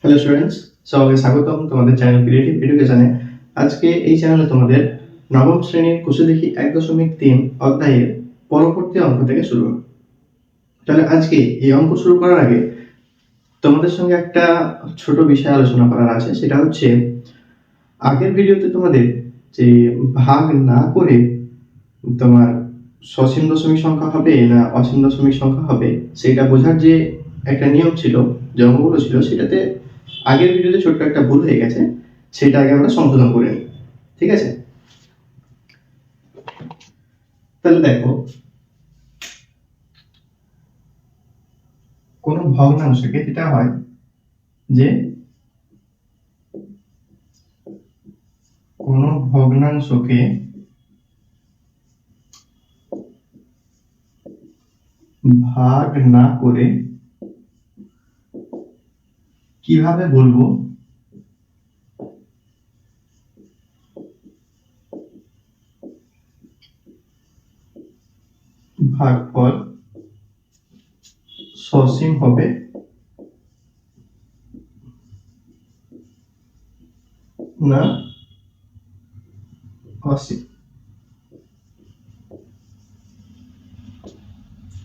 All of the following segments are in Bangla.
হ্যালো স্টুডেন্টস, সবাইকে স্বাগতম তোমাদের চ্যানেল ক্রিয়েটিভ এডুকেশনে। আজকে এই চ্যানেলে তোমাদের নবম শ্রেণীর কুশে দেখি 1.3 অধ্যায়ের পরবর্তী অঙ্ক থেকে শুরু হবে। তাহলে আজকে এই অঙ্ক শুরু করার আগে তোমাদের সঙ্গে একটা ছোট বিষয় আলোচনা করার আছে, সেটা হচ্ছে আগের ভিডিওতে তোমাদের যে ভাগ না করে তোমার সসীম দশমিক সংখ্যা হবে না অসীম দশমিক সংখ্যা হবে সেটা বোঝার যে একটা নিয়ম ছিল, যে অঙ্কগুলো ছিল, সেটাতে আগের ভিডিওতে ছোট্ট একটা ভুল হয়ে গেছে, সেটা আগে আমরা সংশোধন করে নিই। ঠিক আছে? তাহলে দেখো, কোন ভগ্নাংশকে যেটা হয় যে কোন ভগ্নাংশকে ভাগ না করে কিভাবে বলবো ভাগফল সসীম হবে না অসীম।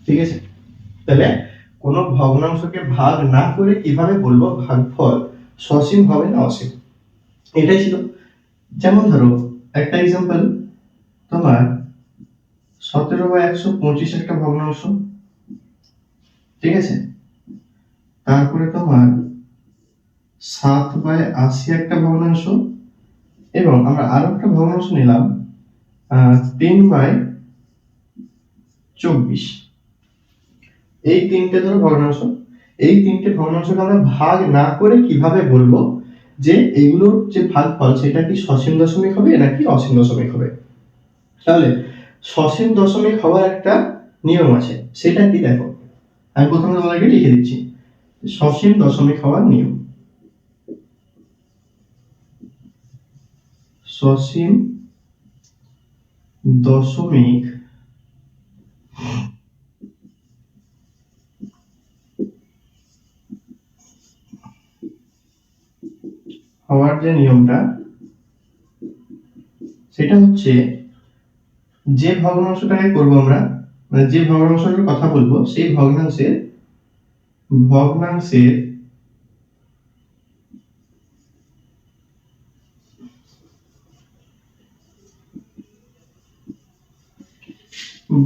ঠিক আছে? তাহলে কোন ভগ্নাংশকে ভাগ না করে কিভাবে বলবো ভাগফল সসীম হবে না অসীম, এটাই ছিল। যেমন ধরো একটা এক্সাম্পল, তোমার 17/125 একটা ভগ্নাংশ, ঠিক আছে? তারপরে তোমার 7/80 একটা ভগ্নাংশ, এবং আমরা আরো একটা ভগ্নাংশ নিলাম 3/24। এই তিনটে ধরো ভগ্নাংশ, এই তিনটে ভগ্নাংশকে আমরা ভাগ না করে কিভাবে বলবো যে এগুলোর যে ভাগফল সেটা কি সসীম দশমিক হবে নাকি অসীম দশমিক হবে। তাহলে সসীম দশমিক হওয়ার একটা নিয়ম আছে, সেটা কি দেখো, আমি প্রথমে তোমাদেরকে লিখে দিচ্ছি। সসীম দশমিক হওয়ার নিয়ম, সসীম দশমিক হওয়ার যে নিয়মটা, সেটা হচ্ছে যে ভগ্নাংশটাকে করবো আমরা, মানে যে ভগ্নাংশটার কথা বলবো, সেই ভগ্নাংশের ভগ্নাংশের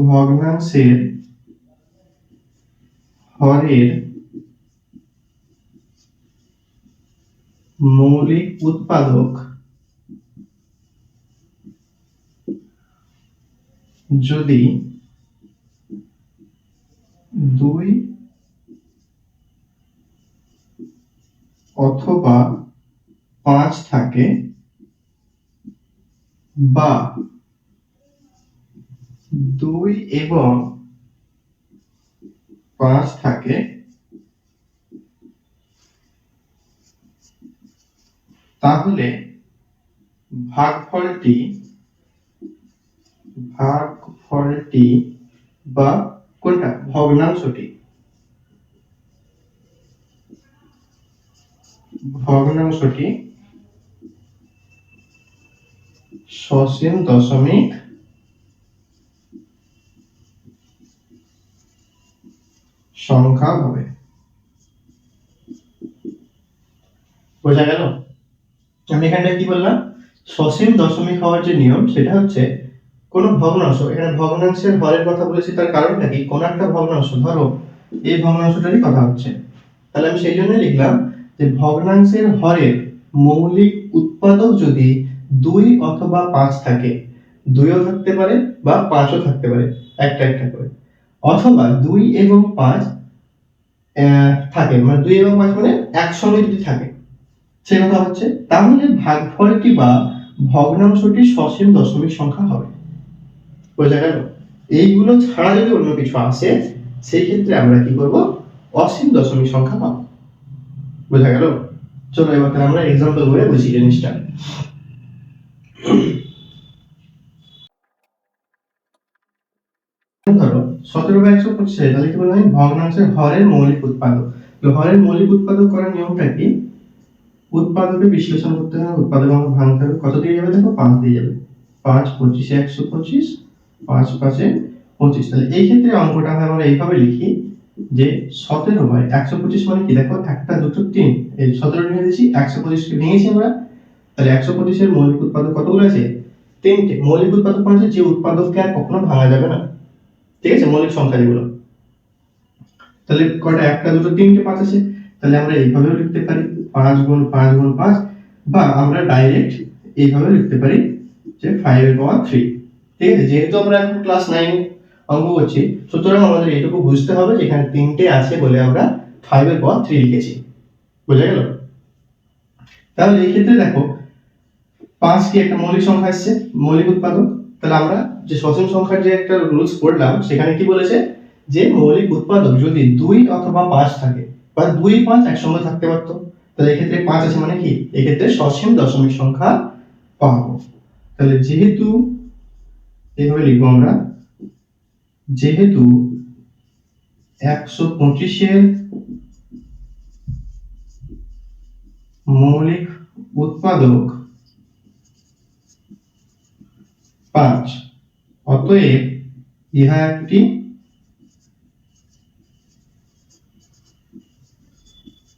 ভগ্নাংশের হরের মৌলিক উৎপাদক যদি 2 অথবা 5 থাকে, বা 2 এবং 5 থাকে, তাহলে ভাগফলটি বা কোনটা ভগ্নাংশটি সসীম দশমিক সংখ্যা হবে। বোঝা গেল? আমি এখানে কি বললাম, সসীম দশমিক হওয়ার যে নিয়ম সেটা হচ্ছে কোন ভগ্নাংশ, এখানে ভগ্নাংশের হরের কথা বলেছি, তার কারণটা কি, কোন একটা ভগ্নাংশ, ধরো এই ভগ্নাংশটারই কথা হচ্ছে, তাহলে আমি সেই জন্যই লিখলাম যে ভগ্নাংশের হরের মৌলিক উৎপাদক যদি 2 অথবা 5 থাকে, 2ও থাকতে পারে বা 5ও থাকতে পারে, একটা একটা করে, অথবা 2 এবং 5 থাকে, মানে 2 এবং 5 মানে একসঙ্গে যদি থাকে, সে কথা হচ্ছে, তাহলে ভাগফলটি বা ভগ্নাংশটি সসীম দশমিক সংখ্যা হবে। বোঝা গেল? এইগুলো ছাড়া যদি অন্য কিছু আসে, সেই ক্ষেত্রে আমরা কি করব, অসীম দশমিক সংখ্যা পাবো। বোঝা গেল? চলো এবার তাহলে আমরা এক্সাম্পল করে বুঝি জিনিসটা। ধরো 17/125, তাহলে কি বললাম, ভগ্নাংশের হরের মৌলিক উৎপাদক। তো হরের মৌলিক উৎপাদক করার নিয়মটা কি, উৎপাদকে বিশ্লেষণ করতে হবে, উৎপাদক আমাকে ভাঙতে হবে। কত দিয়ে যাবে দেখো, 5 দিয়ে যাবে। 5 25 125, 5 5 25। তাহলে এই ক্ষেত্রে অঙ্কটা আমরা এইভাবে লিখি যে 17 বাই 125 মানে কি দেখো, একটা দুটো তিন, এই 17 ভেঙে দিয়েছি, 125 কে ভেঙেছি আমরা। তাহলে 125 এর মৌলিক উৎপাদক কতগুলো আছে, তিনটে। মৌলিক উৎপাদক মানে যে উৎপাদককে আর কখনো ভাঙা যাবে না, ঠিক আছে, মৌলিক সংখ্যা যেগুলো। তাহলে কয়টা, একটা দুটো তিনটে 5 আছে। তাহলে আমরা এইভাবেও লিখতে পারি 5 গুণ 5 গুণ 5, বা আমরা ডাইরেক্ট এইভাবে লিখতে পারি যে 5 এর পাওয়ার 3। ঠিক আছে, যেহেতু আমরা এখন ক্লাস 9 অঙ্ক করছি, সুতরাং আমাদের এটুকু বুঝতে হবে যে এখানে তিনটে আছে বলে আমরা 5 এর পাওয়ার 3 লিখেছি। বুঝা গেল? তাহলে এই ক্ষেত্রে দেখো 5 কি একটা মৌলিক সংখ্যা আসছে, মৌলিক উৎপাদক। তাহলে আমরা যে সসীম সংখ্যার যে একটা রুলস পড়লাম, সেখানে কি বলেছে যে মৌলিক উৎপাদক যদি 2 অথবা 5 থাকে, বা 2 5 একসঙ্গে থাকতে পারত, তাহলে এক্ষেত্রে 5 আছে মানে কি, এক্ষেত্রে সসীম দশমিক সংখ্যা পাবো। তাহলে যেহেতু এইভাবে লিখবো আমরা, যেহেতু 125 এর মৌলিক উৎপাদক 5, অতএব ইহা একটি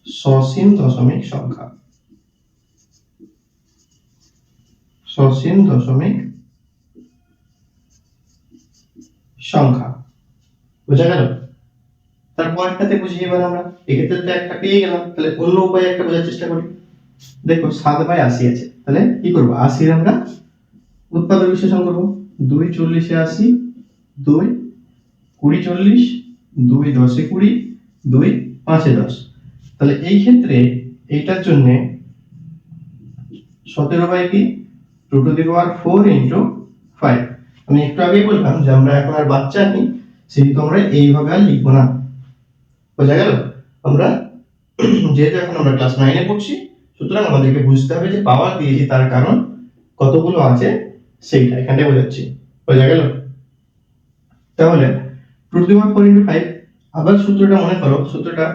সসীম দশমিক সংখ্যা। সসীম দশমিক সংখ্যা। বোঝা গেল? তারপরটাতে বুঝি এবার আমরা, এক্ষেত্রে তো একটা পেয়ে গেলাম, তাহলে অন্য উপায়ে একটা বোঝার চেষ্টা করি। দেখো 7 বাই 80 আছে, তাহলে কি করব, 80 এর আমরা উৎপাদক বিশ্লেষণ করব। 2 40 এ 80, 2 20 40, 2 10 এ 20, 2 5 এ 10। তাহলে এই ক্ষেত্রে এইটার জন্য 17 বাই কি 2 টু দি পাওয়ার 4 ইনটু 5। আমি একটু আগেই বললাম যে আমরা এখন আর বাচ্চা নেই, সেহেতু আমরা এইভাবে আর লিখবো না। বোঝা গেল? আমরা যেহেতু এখন আমরা ক্লাস 9 এ পড়ছি, সুতরাং আমাদেরকে বুঝতে হবে যে পাওয়ার দিয়েছি তার কারণ কতগুলো আছে সেইটা এখানটায় বোঝাচ্ছি। বোঝা গেল? তাহলে 2 টু দি পাওয়ার 4 ইনটু 5। আবার সূত্রটা মনে করো, সূত্রটা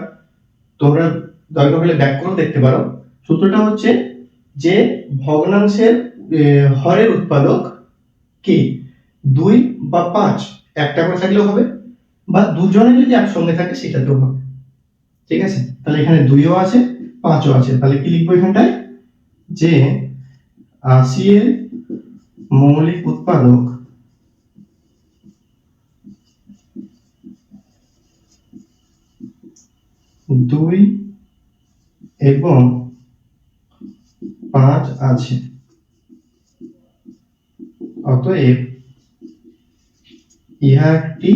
তোমরা দরকার হলে ব্যাক করেও দেখতে পারো। সূত্রটা হচ্ছে যে ভগ্নাংশের হরের উৎপাদক কি 2 বা 5 একটা করে থাকলেও হবে, বা দুজনে যদি একসঙ্গে থাকে সেটাতেও হবে। ঠিক আছে, তাহলে এখানে 2 ও আছে 5 ও আছে। তাহলে কি লিখবো এখানটায়, যে 80 এর মৌলিক উৎপাদক 2 এবং 5 আছে, অতএব ইহা একটি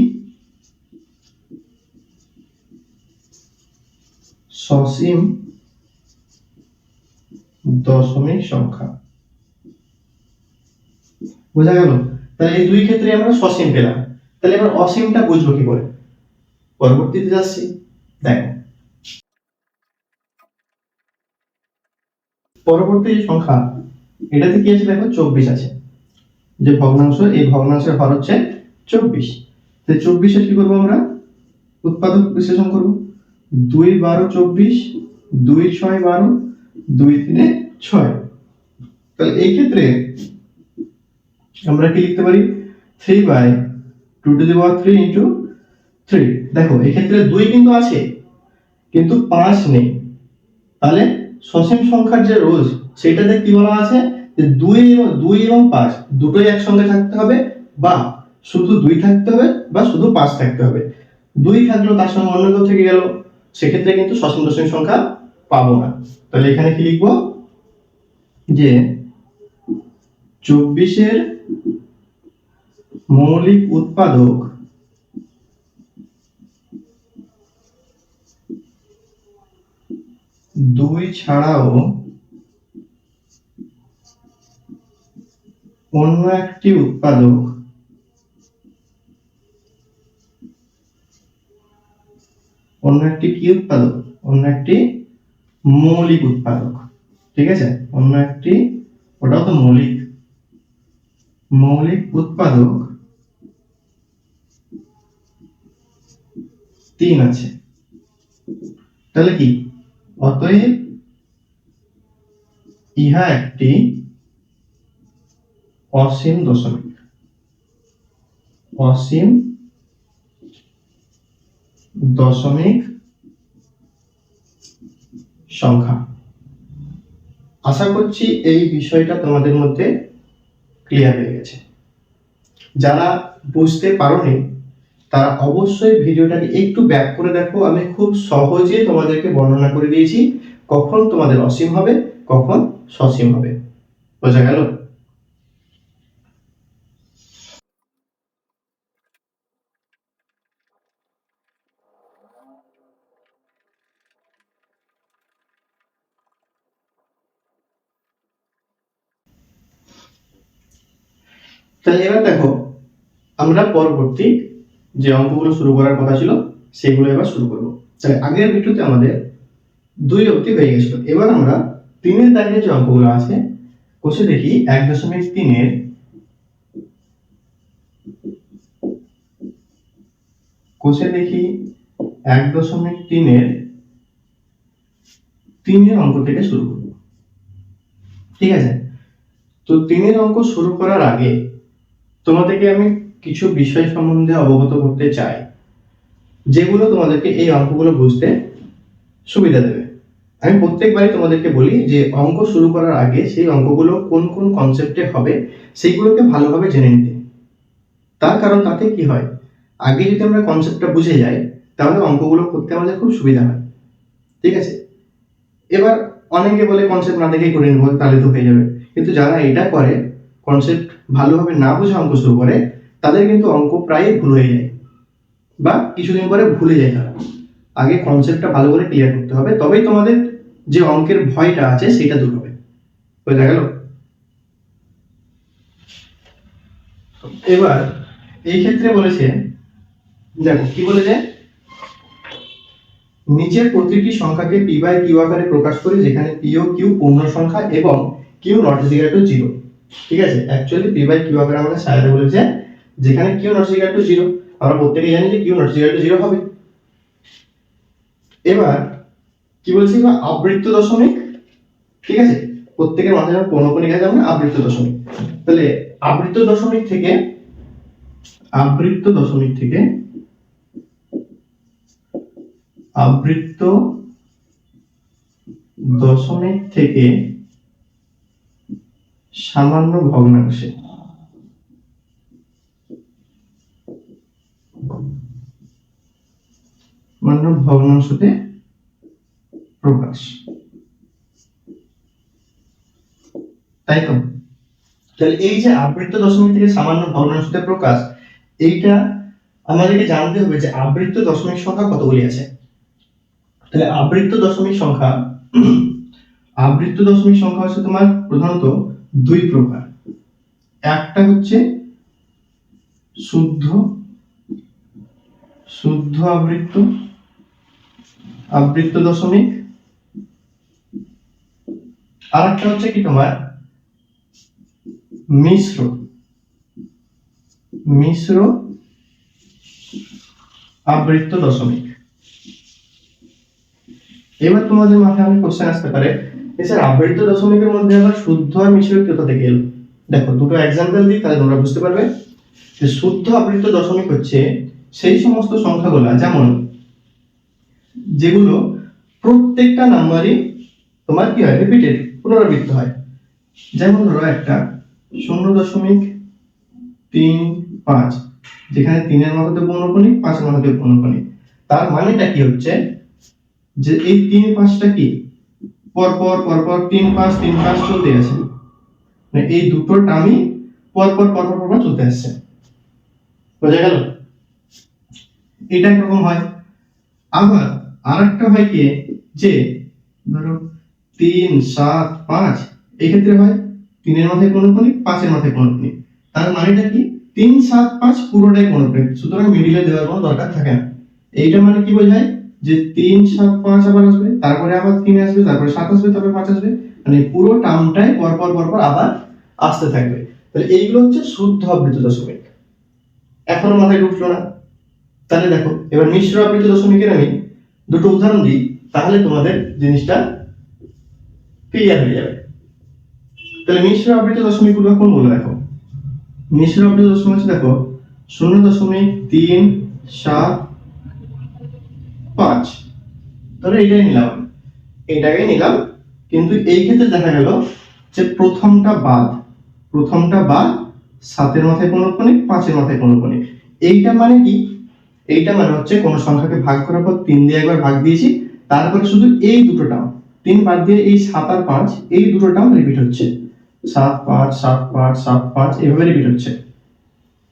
সসীম দশমিক সংখ্যা। বোঝা গেল? তাহলে এই দুই ক্ষেত্রে আমরা সসীম পেলাম। তাহলে এবার অসীমটা বুঝবো কি করে, পরবর্তীতে যাচ্ছি। দেখো পরবর্তী সংখ্যা, এটাতে কি আছে দেখো, 24 আছে। যে ভগ্নাংশ, এই ভগ্নাংশের হর হচ্ছে 24। তাহলে 24 এর কি করবো আমরা, উৎপাদক বিশ্লেষণ করব। 2 12 24, 2 6 12, 2 3 6। তাহলে এই ক্ষেত্রে আমরা কি লিখতে পারি, 3 by 2 to the power 3 into 3। দেখো এই ক্ষেত্রে 2 কিন্তু আছে কিন্তু 5 নেই। তাহলে সসীম সংখ্যার যে রুলস, সেটাতে কি বলা আছে যে 2 এবং 5 দুটোই একসঙ্গে থাকতে হবে, বা শুধু 2 থাকতে হবে, বা শুধু 5 থাকতে হবে। 2 থাকলো তার সঙ্গে অন্য কেউ থেকে গেল, সেক্ষেত্রে কিন্তু সসীম দশমিক সংখ্যা পাবো না। তাহলে এখানে কি লিখবো, যে 24 এর মৌলিক উৎপাদক 2 ছাড়াও অন্য একটি উৎপাদক কি উৎপাদক, অন্য একটি মৌলিক উৎপাদক। ঠিক আছে, অন্য একটি, ওটাও তো মৌলিক উৎপাদক 3 আছে। তাহলে কি, অতএব ইহা একটি অসীম দশমিক। অসীম দশমিক সংখ্যা। আশা করছি এই বিষয়টা তোমাদের মধ্যে ক্লিয়ার হয়ে গেছে। যারা বুঝতে পারোনি তারা অবশ্যই ভিডিওটাকে একটু ব্যাক করে দেখো। আমি খুব সহজে তোমাদেরকে বর্ণনা করে দিয়েছি কখন তোমাদের অসীম হবে, কখন সসীম হবে। বোঝা গেল? তাহলে এবার দেখো, আমরা পরবর্তী যে অঙ্কগুলো শুরু করার কথা ছিল সেগুলো এবার শুরু করব। তাহলে আগের ভিডিওতে আমাদের 2 অবধি হয়ে গেছিল। এবার আমরা 3-এর দাগের যে অঙ্কগুলো আছে কোষে দেখি 1.3-এর কোষে দেখি 1.3-এর 3-এর অঙ্ক থেকে শুরু করব। ঠিক আছে? তো 3-এর অঙ্ক শুরু করার আগে তোমাদেরকে আমি কিছু বিষয় সম্বন্ধে অবগত করতে চাই, যেগুলো তোমাদেরকে এই অঙ্কগুলো বুঝতে সুবিধা দেবে। আমি প্রত্যেকবারই তোমাদেরকে বলি যে অঙ্ক শুরু করার আগে সেই অঙ্কগুলো কোন কোন কনসেপ্টে হবে সেইগুলোকে ভালোভাবে জেনে নিতে। তার কারণ তাতে কি হয়, আগে যদি আমরা কনসেপ্টটা বুঝে যাই তাহলে অঙ্কগুলো করতে আমাদের খুব সুবিধা হয়। ঠিক আছে? এবার অনেকে বলে কনসেপ্ট না দেখেই করে নেবো, তাহলে তো হয়ে যাবে। কিন্তু যারা এটা করে, কনসেপ্ট ভালোভাবে না বুঝে অঙ্ক শুরু করে, তাদের কিন্তু অঙ্ক প্রায় ভুল হয়ে যায় বা কিছুদিন পরে ভুলে যায় তারা। আগে কনসেপ্টটা ভালো করে ক্লিয়ার করতে হবে, তবেই তোমাদের যে অঙ্কের ভয়টা আছে সেটা দূর হবে। বোঝা গেল? এবার এই ক্ষেত্রে বলেছে, দেখো কি বলেছে, নিচের প্রতিটি সংখ্যাকে p বাই q আকারে প্রকাশ করে যেখানে p ও q পূর্ণ সংখ্যা এবং q নট ইকুয়াল টু 0। ঠিক আছে? অ্যাকচুয়ালি p বাই q আকারে আমাদের স্যার বলেছে যেখানে q নট ইকুয়াল টু 0। আমরা প্রত্যেকেই জানি যে q নট ইকুয়াল টু 0 হবে। এবার কি বলছি, আবৃত্ত দশমিক। ঠিক আছে? প্রত্যেকের মাথায় পৌনঃপুনিক আছে, আমরা আবৃত্ত দশমিক। তাহলে আবৃত্ত দশমিক থেকে আবৃত্ত দশমিক থেকে সামান্য ভগ্নাংশে ভগ্নাংশতে প্রকাশ। তাই তো? তাহলে এই যে আবৃত্ত দশমিক থেকে সামান্য ভগ্নাংশতে প্রকাশ, এইটা আমাদেরকে জানতে হবে যে আবৃত্ত দশমিক সংখ্যা কতগুলি আছে। তাহলে আবৃত্ত দশমিক সংখ্যা হচ্ছে তোমার প্রধানত 2 প্রকার। একটা হচ্ছে শুদ্ধ আবৃত্ত দশমিক, আর একটা হচ্ছে কি তোমার মিশ্র আবৃত্ত দশমিক। এবার তোমাদের মাথায় অনেক কোশ্চেন আসতে পারে, স্যার আবৃত্ত দশমিকের মধ্যে আবার শুদ্ধ আর মিশ্র কোথা থেকে এলো? দেখো দুটো এক্সাম্পল দিই, তাহলে তোমরা বুঝতে পারবে যে শুদ্ধ আবৃত্ত দশমিক হচ্ছে সেই সমস্ত সংখ্যাগুলো যেগুলো প্রত্যেকটা নাম্বারই তোমার কি হয়, রিপিটেড, পুনরাবৃত্ত হয়। যেমন ধরো একটা 0.35, যেখানে 3-এর মাথাতে পৌনঃপুনিক, 5-এর মাথাতে পৌনঃপুনিক। তার মানেটা কি হচ্ছে যে এই 3-5টা কি পরপর 3-5 চলতে আছে, মানে এই দুটো টার্মই পরপর চলতে আসছে। বোঝা গেল? এটা একরকম হয়। আবার আরেকটা হয় কি, যে ধরো 3, 7, 5, এই ক্ষেত্রে হয় 3-এর মাথায় পৌনঃপুনিক, 5-এর মাথায় পৌনঃপুনিক। তার মানেটা কি 3, 7, 5 পুরোটাই পৌনঃপুনিক, সুতরাং মিডিলে দেওয়ার কোনো দরকার থাকে না। এইটা মানে কি বোঝায় যে 3, 7, 5 আবার আসবে, তারপরে আবার 3 আসবে, তারপরে 7 আসবে, তারপরে 5 আসবে, মানে পুরো টার্মটাই পরপর আবার আসতে থাকবে। তাহলে এইগুলো হচ্ছে শুদ্ধ আবৃত্ত দশমিক। এখনো মাথায় ঢুকলো না? তাহলে দেখো এবার মিশ্র আবৃত্ত দশমিকের আমি দুটো উদাহরণ দিই, তাহলে তোমাদের জিনিসটা ক্লিয়ার হয়ে যাবে। তাহলে মিশ্র আবৃত দশমিক গুলো কোনগুলো দেখো, মিশ্র আবৃত দশমিক হচ্ছে দেখো 0.375, তাহলে এটাই নিলাম, এটাকেই নিলাম। কিন্তু এই ক্ষেত্রে দেখা গেল যে প্রথমটা বাদ 7 এর মাথায় পৌনঃপুনিক, 5 এর মাথায় পৌনঃপুনিক। এইটা মানে কি, এইটা মানে হচ্ছে কোন সংখ্যাকে ভাগ করার পর 3 দিয়ে একবার ভাগ দিয়েছি, তারপরে শুধু এই দুটো টার্ম 3 বাদ দিয়ে এই 7 আর 5 এই দুটো টার্ম রিপিট হচ্ছে, 7 5 7 5 7 5 এভাবে রিপিট হচ্ছে।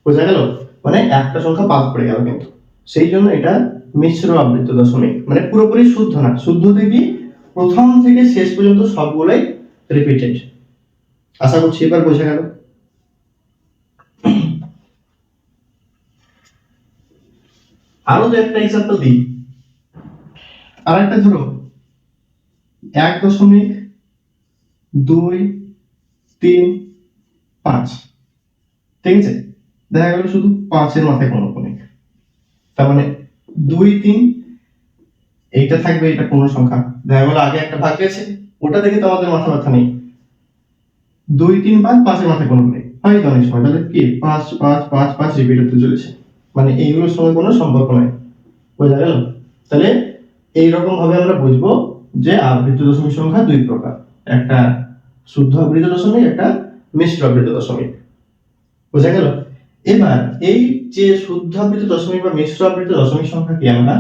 বোঝা গেল? মানে একটা সংখ্যা বাদ পড়ে গেল, কিন্তু সেই জন্য এটা মিশ্র আবৃত দশমিক, মানে পুরোপুরি শুদ্ধ না, শুদ্ধ থেকে প্রথম থেকে শেষ পর্যন্ত সবগুলোই রিপিটেড। আশা করছি এবার বোঝা গেল। আরো তো একটা এক্সাম্পল দিই, আর একটা ধরো 1.235, ঠিক আছে, দেখা গেল শুধু 5 এর মাথায় পৌনঃপুনিক, তার মানে 2 3 এইটা থাকবে, এটা পূর্ণ সংখ্যা, দেখা গেল আগে একটা ভাগ গেছে, ওটা দেখে তো আমাদের মাথা ব্যথা নেই। 2 3 5 5 এর মাথায় পৌনঃপুনিক হয় তো অনেক সময়, তাহলে কি 5 5 5 5 রিপিট হতে চলেছে, মানে এইগুলোর সঙ্গে কোনো সম্পর্ক নাই। বোঝা গেল? তাহলে এইরকম ভাবে আমরা বুঝবো যে আবৃত দশমিক সংখ্যা দুই প্রকার, একটা শুদ্ধ আবৃত দশমিক, একটা মিশ্র আবৃত দশমিক। বোঝা গেল? এবার এই যে শুদ্ধ আবৃত দশমিক বা মিশ্র আবৃত দশমিক সংখ্যাকে আমরা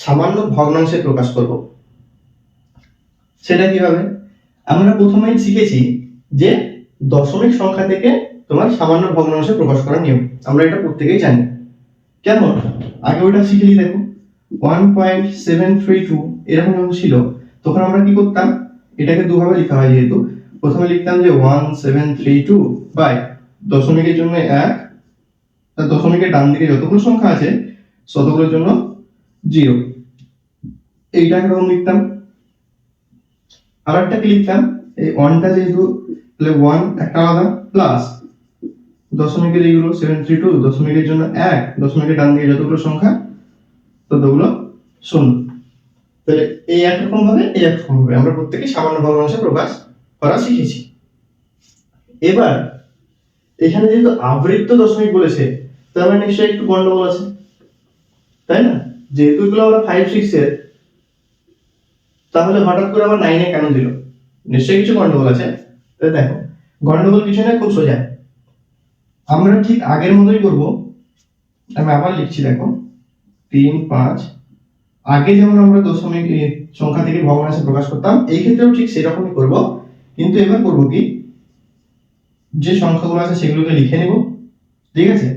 সামান্য ভগ্নাংশে প্রকাশ করব। সেটা কিভাবে? আমরা প্রথমেই শিখেছি যে দশমিক সংখ্যা থেকে তোমার সামান্য ভগ্নাংশে প্রকাশ করার নিয়ম, আমরা এটা প্রত্যেকেই জানি। কেমন? আগে ওটা শিখেছি, দেখো 1.732 এরকম যখন ছিল তখন আমরা কি করতাম, এটাকে দুভাবে লেখা হয়, যেহেতু প্রথমে লিখতাম যে 1732 বাই দশমিকের জন্য 1, তার দশমিকের ডান দিকে যতগুলো সংখ্যা আছে ততগুলোর জন্য 0, এইটা এরকম লিখতাম। আর একটা কি লিখতাম, এই 1টা যেহেতু, তাহলে 1 একটা আলাদা, প্লাস দশমিকের এইগুলো 732, দশমিকের জন্য 1, দশমিকের ডান দিকে যতগুলো সংখ্যা ততগুলো 0। তাহলে এই একরকম ভাবে এই একরকম ভাবে আমরা প্রত্যেকে সামান্য ভগ্নাংশে প্রকাশ করা শিখেছি। এবার এখানে যেহেতু আবৃত্ত দশমিক বলেছে, তার মানে নিশ্চয়ই একটু গন্ডগোল আছে, তাই না? যেহেতু এগুলো আমরা 5 6 এর, তাহলে হঠাৎ করে আবার 9 এ কেন দিল? নিশ্চয়ই কিছু গন্ডগোল আছে। তাহলে দেখো, গন্ডগোল কিছু না, খুব সোজা, আমরা ঠিক আগের মতোই করব। আমি আবার লিখছি, দেখো 3 5, আগে যেমন আমরা দশমিক সংখ্যা থেকে ভগ্নাংশে প্রকাশ করতাম, এই ক্ষেত্রেও ঠিক সেরকমই করব, কিন্তু এবার করব কি, যে সংখ্যাগুলো আছে সেগুলোকে লিখে নেব, ঠিক আছে,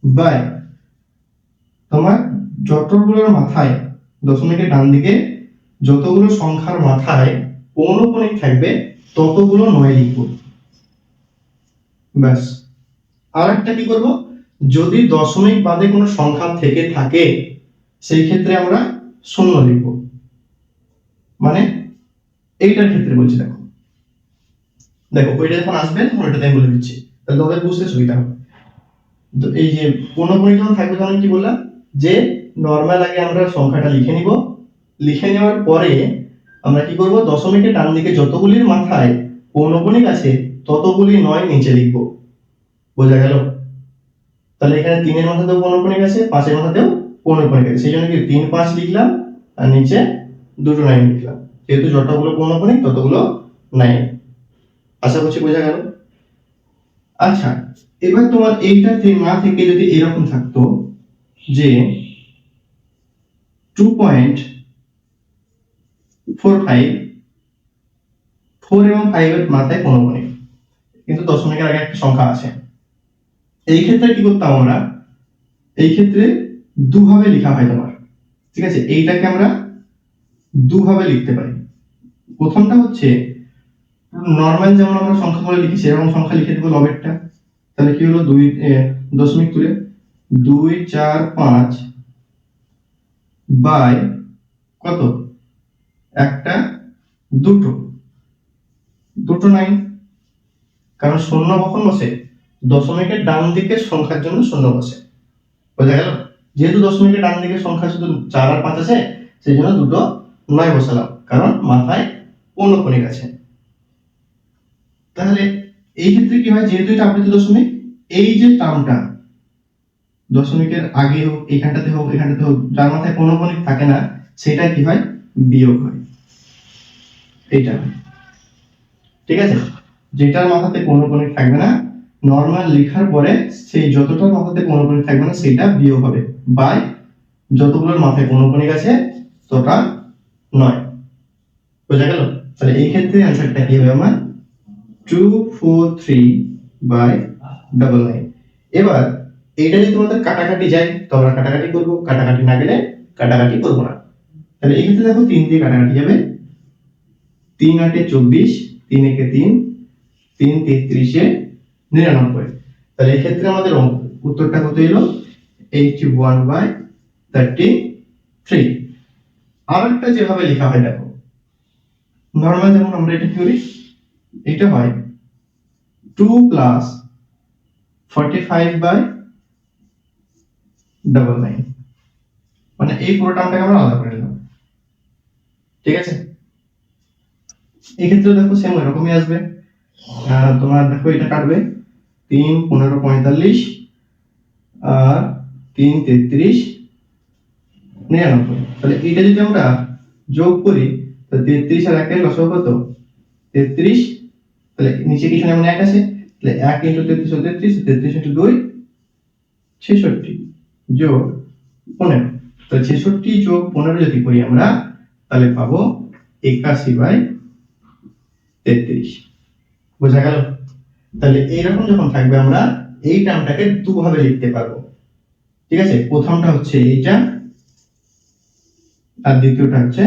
বাই তোমার যতগুলোর মাথায় দশমিকের ডান দিকে যতগুলো সংখ্যার মাথায় পৌনঃপুনিক থাকবে ততগুলো 9 লিখব, ব্যাস। আর একটা কি করব, যদি দশমিক বাদে কোনো সংখ্যা থেকে থাকে সেই ক্ষেত্রে আমরা 0 লিখব, মানে এইটার ক্ষেত্রে বলছি। দেখো দেখো ওইটা যখন আসবে তখন ওইটাতে আমি বলে দিচ্ছি, তাহলে তোমাদের বুঝতে সুবিধা হবে। তো এই যে পৌনঃপুনিক যখন থাকবে তখন কি বললাম, যে নরমাল আগে আমরা সংখ্যাটা লিখে নিব, লিখে নেওয়ার পরে আমরা কি করব, দশমিকের ডান দিকে যতগুলির মাথায় পৌনঃপুনিক আছে ততগুলি 9 নিচে লিখব। বোঝা গেল? তাহলে এখানে 3 এর মাথাতেও পৌনঃপুনিক আছে, 5 এর মাথাতেও পৌনঃপুনিক আছে, সেই জন্য কি 3 5 লিখলাম আর নিচে দুটো 9 লিখলাম, যেহেতু যতগুলো পৌনঃপুনিক ততগুলো 9। আশা করছি বোঝা গেল। আচ্ছা, এবার তোমার এইটা না থেকে যদি এরকম থাকতো যে 2.45, 4 এবং 5 এর মাথায় পৌনঃপুনিক, কিন্তু দশমিকের আগে একটা সংখ্যা আছে, এই ক্ষেত্রে কি করতাম আমরা, এই ক্ষেত্রে দুভাবে লেখা হয় তোমার, ঠিক আছে, এইটাকে আমরা দুভাবে লিখতে পারি। প্রথমটা হচ্ছে নরমাল যেমন আমরা সংখ্যাগুলো লিখি সেরকম সংখ্যা লিখে দেবো লবেরটা, তাহলে কি হলো 2 দশমিক তুলে 2 4 5 বাই কত, একটা দুটো 9, কারণ শূন্য কখন বসে, দশমিকের ডান দিকের সংখ্যার জন্য শূন্য বসে। বোঝা গেল? যেহেতু দশমিকের ডান দিকের সংখ্যা শুধু 4 আর 5 আছে, সেই জন্য দুটো 9 বসালাম, কারণ মাথায় পৌনঃপুনিক আছে। তাহলে এই ক্ষেত্রে কি হয়, যেহেতু এটা আবৃত দশমিক, এই যে টার্মটা দশমিকের আগে হোক, এখানটাতে হোক, এখানটাতে হোক, যার মাথায় পৌনঃপুনিক থাকে না, সেটা কি হয়, বিয়োগ হয়। এইটা ঠিক আছে, যেটার মাথাতে পৌনঃপুনিক থাকবে না, নরমাল লেখার পরে সেই যতটা মাথাতে পৌনঃপুনিক থাকবে না সেটা বিয়োগ হবে, বাই যতগুলোর মাথায় পৌনঃপুনিক আছে ততটা নয়। বোঝা গেল? তাহলে এই ক্ষেত্রে অ্যান্সারটা কি হবে আমার 243/99। এবার এইটা যদি তোমাদের কাটাকাটি যায় তো আমরা কাটাকাটি করব, কাটাকাটি না গেলে কাটাকাটি করব না। তাহলে এই ক্ষেত্রে দেখো 3 দিয়ে কাটাকাটি যাবে, 3 8 24, 3 1 3, 3 33 99। তাহলে এই ক্ষেত্রে আমাদের উত্তরটা কত এলো, 81/33। আরেকটা যেভাবে লেখা হয় দেখো, নরমাল যেমন আমরা এটা কি করি, এটা হয় 2 + 45/99, মানে এই পুরো টার্মটাকে আমরা আলাদা করে নিলাম। ঠিক আছে, এই ক্ষেত্রে দেখো সেম এরকমই আসবে। তোমার দেখো এটা কাটবে 3 15 45 আর 3 33 99। তাহলে এটা যদি আমরা যোগ করি তো 33 আর 1 এর লসাগু কত, 33। তাহলে নিচে কি এখানে 1 আছে, তাহলে 1 * 33 = 33, 33 * 2 66 যোগ 15। তাহলে 66 যোগ 15 যদি করি আমরা তাহলে পাবো 81/33। বোঝা গেল? তাহলে এইরকম যখন থাকবে আমরা এই টার্মটাকে দুভাবে লিখতে পারবো। ঠিক আছে, প্রথমটা হচ্ছে এইটা আর দ্বিতীয়টা হচ্ছে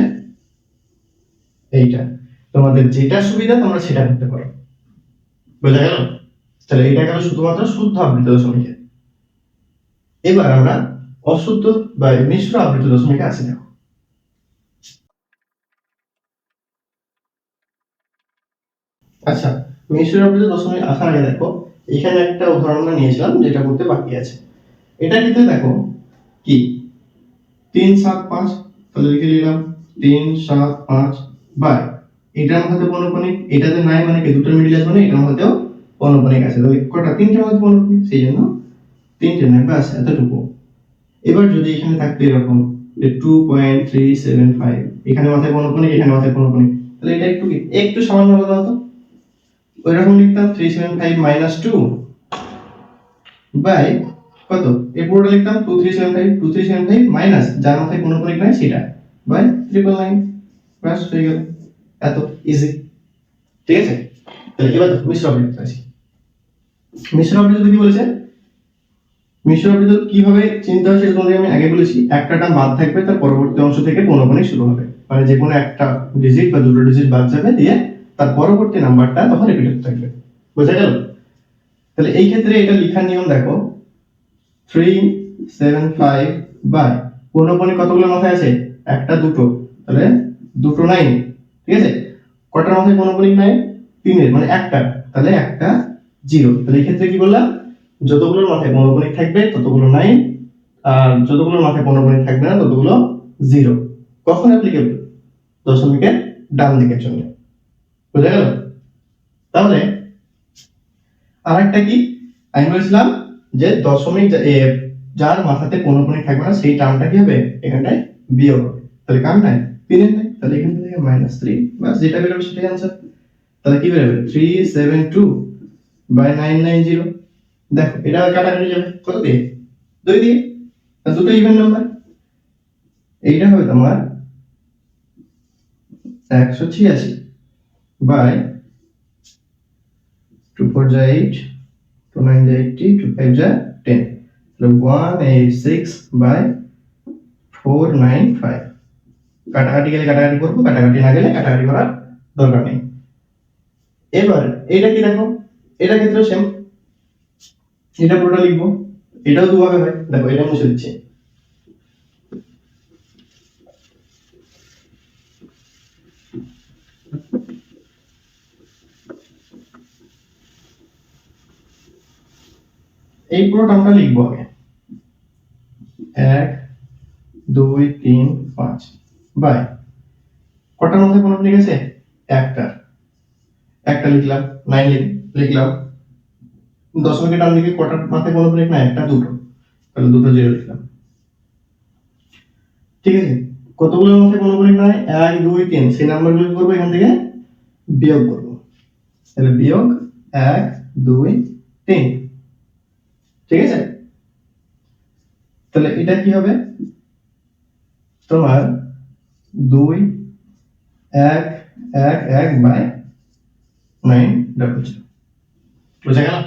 এইটা। তোমাদের যেটা সুবিধা তোমরা সেটা করতে পারো। বোঝা গেল? তাহলে এটা গেল শুধুমাত্র শুদ্ধ আবৃত দশমিকে। এবার আমরা অশুদ্ধ বা মিশ্র আবৃত দশমিকে আসি দেখো। আচ্ছা, মিশ্র আবৃত দশমিক আসার আগে দেখো এখানে একটা উদাহরণ নিয়েছিলাম যেটা করতে বাকি আছে। এটা কিন্তু দেখো কি 3 7 5, তাহলে লিখে নিলাম 3 7 5 বাই এটার মধ্যে পৌনঃপুনিক, এটাতে নাই মানে কি দুটোর মিডল আসবে না, এটার মধ্যেও পৌনঃপুনিক আছে, তাহলে কটা, তিনটার মধ্যে পৌনঃপুনিক, সেই জন্য তিনটে নাই, বাস এতটুকু। এবার যদি এখানে থাকতো এরকম যে 2.375, এখানে মাথায় পৌনঃপুনিক, এখানে মাথায় পৌনঃপুনিক, তাহলে এটা একটু কি একটু সামান্য আলাদা হতো, ওইরকম লিখতাম 375 - 2 বাই কত, এই পুরোটা লিখতাম 2375 মাইনাস যার মাথায় পৌনঃপুনিক নাই সেটা বাই 999। বাস হয়ে গেল, এত ইজি। ঠিক আছে, তাহলে এবার মিশ্র আবৃত্তি আছে। মিশ্র আবৃত্তি কি বলেছে, মিশ্র আবৃত্তি কিভাবে চিন্তা হয় সেটা তোমাদের আমি আগে বলেছি। একটা টার্ম বাদ থাকবে, তার পরবর্তী অংশ থেকে পৌনঃপুনিক শুরু হবে, মানে যে কোনো একটা ডিজিট বা দুটো ডিজিট বাদ যাবে, দিয়ে তার পরবর্তী নাম্বারটা তখন রিপিট থাকবে। বোঝা গেল? তাহলে এই ক্ষেত্রে এটা লেখার নিয়ম দেখো, 375 বাই পৌনঃপুনিক কতগুলো মাথায় আছে, একটা দুটো, তাহলে দুটো নাই, ঠিক আছে, কটার মাথায় পৌনঃপুনিক নাই, তিনের, মানে একটা, তাহলে একটা জিরো। তাহলে এই ক্ষেত্রে কি বললাম, যতগুলোর মাথায় পৌনঃপুনিক থাকবে ততগুলো নাই, আর যতগুলোর মাথায় পৌনঃপুনিক থাকবে না ততগুলো জিরো। কখন অ্যাপ্লিকেবল, দশমিকের ডান দিকের জন্য। বুঝা গেল? তাহলে আরেকটা কি আমি বলেছিলাম যে দশমিক যার মাথাতে পৌনঃপুনিক থাকবে না সেই টার্মটা কি হবে, এখানটায় বিয়োগ হবে। তাহলে কার নাই, তিনের নাই, তাহলে এখান থেকে -3, বাস যেটা বেরোবে সেটাই आंसर। তাহলে কি বেরোবে 372/990। দেখো এটা কাটাকাটি যাবে কত দিয়ে, 2 দিয়ে, আর দুটো ইভেন নাম্বার, এইটা হবে তোমার 186 বাই 2 4 যা 8, 2 9 যা 80, 2 5 যা 10, তাহলে 186/495। কাটাকাটি গেলে কাটাকাটি করবো, কাটাকাটি না গেলে কাটাকাটি করার দরকার নেই। এবার এটা কি দেখো, এটা ক্ষেত্রে সেম, এটা পুরোটা লিখবো, এটাও দুভাবে হয়। দেখো এটা মুছে দিচ্ছি, এই পুরো টার্মটা লিখবো আগে, 1 2 3 5 বাই কটার মধ্যে পৌনঃপুনিক আছে, একটা, একটা লিখলাম, 9 লিখি, লিখলাম। দশমিকের ডান দিকে কটার মাথায় পৌনঃপুনিক না? একটা, দুটো, তাহলে দুটো জিরো লিখলাম। ঠিক আছে, কতগুলোর মাথায় পৌনঃপুনিক নাই? 1 2 3, সেই নাম্বারগুলো কি করবো? এখান থেকে বিয়োগ করবো। তাহলে বিয়োগ 1 2 3। ঠিক আছে, তাহলে এটা কি হবে? তোমার 2 1 1 1 বাই 9 ডাবল জিরো। বুঝা গেল?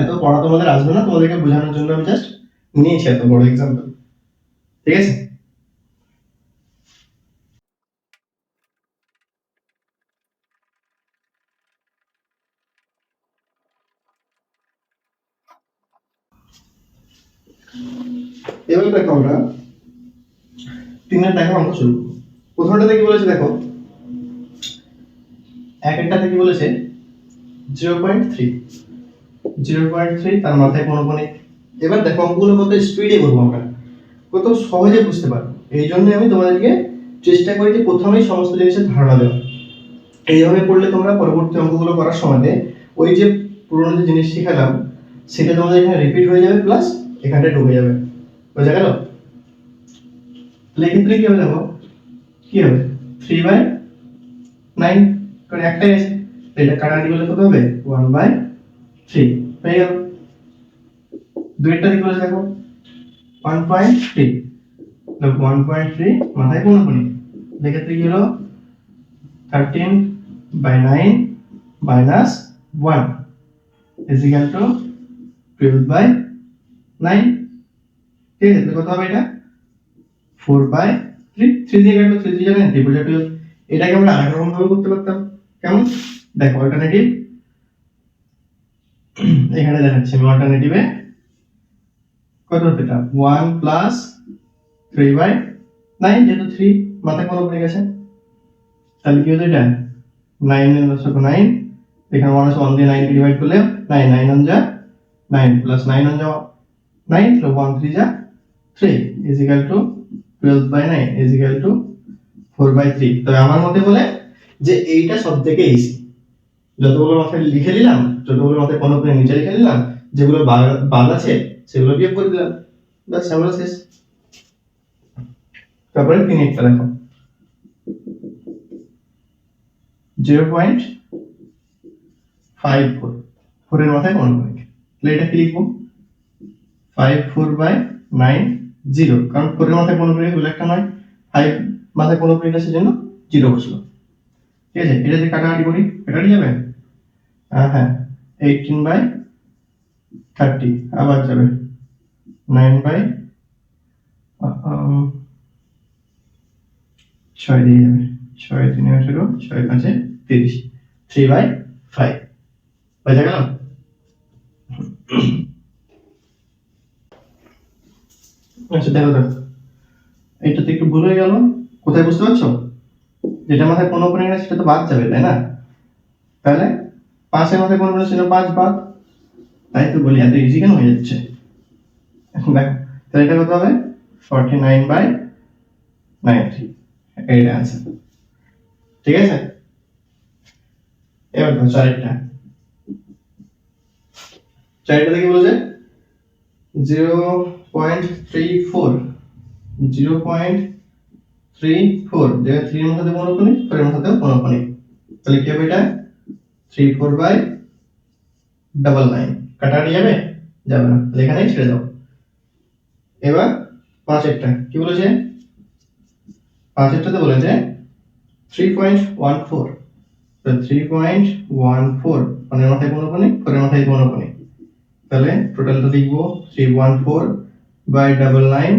এত পড়া তোমাদের আসবে না, তোমাদেরকে বোঝানোর জন্য আমি জাস্ট নিয়েছি এত বড় এক্সাম্পল। ঠিক আছে, এবার দেখো আমরা তিনের দেখো অঙ্ক শুরু করব। প্রথমটাতে কি বলেছে দেখো, একটাতে কি বলেছে 0.3, 0.3 তার মাথায় পৌনঃপুনিক। এবার দেখো অঙ্কগুলো কত স্পিডে করবো আমরা, কত সহজে বুঝতে পারবো। এই জন্য আমি তোমাদেরকে চেষ্টা করি যে প্রথমেই সমস্ত জিনিসের ধারণা দেওয়া। এইভাবে করলে তোমরা পরবর্তী অঙ্কগুলো করার সময় ওই যে পুরোনো যে জিনিস শিখালাম সেটা তোমাদের এখানে রিপিট হয়ে যাবে, প্লাস এখানটায় ঢুকে যাবে। বোঝা গেল? তাহলে এক্ষেত্রে কি হবে দেখো, কি হবে 3/9, কারণ একটাই আছে, এটা কাটাকাটি করলে কত হবে 1/3 হয়ে গেল। দুইটা দিকে বলে দেখো 1.3, 1.3 মাথায় পৌনঃপুনিক, এক্ষেত্রে কি হলো 13/9 minus 1 is equal to 12/9। ঠিক আছে, কত হবে এটা 4/3, 3 দিয়ে কাটলো, 3 জানেন 3/12। এটাকে আমরা আরেক রকম ভাবে করতে পারতাম। কেমন দেখো, অল্টারনেটিভ এখানে দেখাচ্ছি আমি। অল্টারনেটিভে কত হতো এটা 1 প্লাস 3/9, যেহেতু 3 মাথায় পৌনঃপুনিক আছে, তাহলে কি হতো এটা 9 এর দশক 9, এখানে 1 আছে, 1 দিয়ে 9 কে ডিভাইড করলে 9, 9 অন যা 9 প্লাস 9 অন যা 9, তো 1 3 যা 3 is equal to 12/9 is equal to 4/3। তবে আমার মতে বলে যে এইটা সবথেকে ইজি। যতগুলো মাথায় লিখে নিলাম, যতগুলো মাথায় পৌনঃপুনিক নিচে লিখে নিলাম, যেগুলো বাদ আছে সেগুলো বিয়োগ করে দিলাম, ব্যাস আমরা শেষ। তারপরে 3 একটা দেখো 0.54, 4 এর মাথায় পৌনঃপুনিক। তাহলে এটা কি লিখবো 54/9 0, কারণ 4 এর মাথায় পৌনঃপুনিক হলো একটা নয়, 5 মাথায় পৌনঃপুনিক আছে জন্য 0 বসলো। ঠিক আছে, এটা দিয়ে কাটাকাটি করি, কাটাকাটি যাবে হ্যাঁ 18/30 আবার যাবে 9/6 দিয়ে যাবে, 6 3 18, 6 5 30, 3/5। বোঝা গেল? আচ্ছা দেখো দেখো, এইটাতে একটু ভুল হয়ে গেল। কোথায় বুঝতে পারছো? যেটা মাথায় পৌনঃপুনিক আছে সেটা তো বাদ যাবে, তাই না? তাহলে 5 এর মাথায় পৌনঃপুনিক ছিল 5 বাদ, তাই তো বলি এত ইজি কেন হয়ে যাচ্ছে। দেখো তাহলে এটা কত হবে 49/90, এইটা आंसर। ঠিক আছে, এবার দেখো চারটা দেখে বলেছে 0.34, 0.34 যেটা 3 এর মধ্যে পৌনঃপুনিক, 4 এর মধ্যে পৌনঃপুনিক, তাহলে কি হবে এটা 34/99। কাটাকাটি যাবে? যাবে না, তাহলে এখানেই ছেড়ে দাও। এবার 5 একটা কি বলেছে, 5 একটাতে বলেছে 3.14, তো 3.14 মানে মাথায় পৌনঃপুনিক, 4 এর মাথায় পৌনঃপুনিক, তাহলে টোটালটা লিখব 314/99,